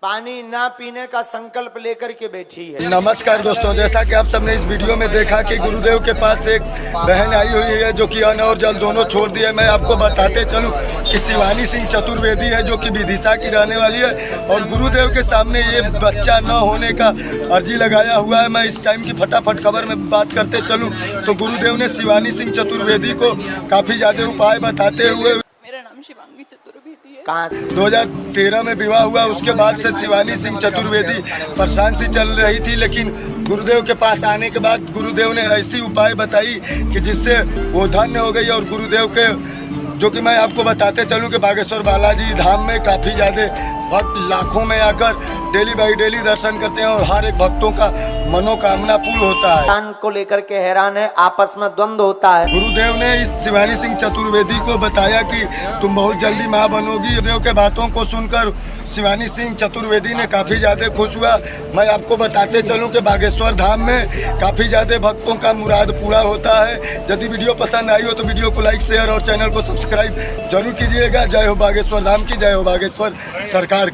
पानी ना पीने का संकल्प लेकर के बैठी है। नमस्कार दोस्तों, जैसा कि आप सबने इस वीडियो में देखा कि गुरुदेव के पास एक बहन आई हुई है जो कि अन्न और जल दोनों छोड़ दिए। मैं आपको बताते चलूं कि शिवानी सिंह चतुर्वेदी है जो कि विदिशा की रहने वाली है और गुरुदेव के सामने ये बच्चा न होने का अर्जी लगाया हुआ है। मैं इस टाइम की फटाफट खबर में बात करते चलूँ तो गुरुदेव ने शिवानी सिंह चतुर्वेदी को काफ़ी ज़्यादा उपाय बताते हुए, मेरा नाम शिवांगी चतुर्वेदी है। कहाँ 2013 में विवाह हुआ, उसके बाद से शिवानी सिंह चतुर्वेदी परेशान सी चल रही थी, लेकिन गुरुदेव के पास आने के बाद गुरुदेव ने ऐसी उपाय बताई कि जिससे वो धन्य हो गई। और गुरुदेव के जो कि मैं आपको बताते चलूं कि बागेश्वर बालाजी धाम में काफ़ी ज़्यादा भक्त लाखों में आकर डेली बाई डेली दर्शन करते हैं और हर एक भक्तों का मनोकामना पूर्ण होता है। दान को लेकर के हैरान है, आपस में द्वंद्व होता है। गुरुदेव ने इस शिवानी सिंह चतुर्वेदी को बताया कि तुम बहुत जल्दी माँ बनोगी। गुरुदेव के बातों को सुनकर शिवानी सिंह चतुर्वेदी ने काफ़ी ज़्यादा खुश हुआ। मैं आपको बताते चलूं कि बागेश्वर धाम में काफ़ी ज़्यादा भक्तों का मुराद पूरा होता है। यदि वीडियो पसंद आई हो तो वीडियो को लाइक, शेयर और चैनल को सब्सक्राइब जरूर कीजिएगा। जय हो बागेश्वर धाम की, जय हो बागेश्वर सरकार की।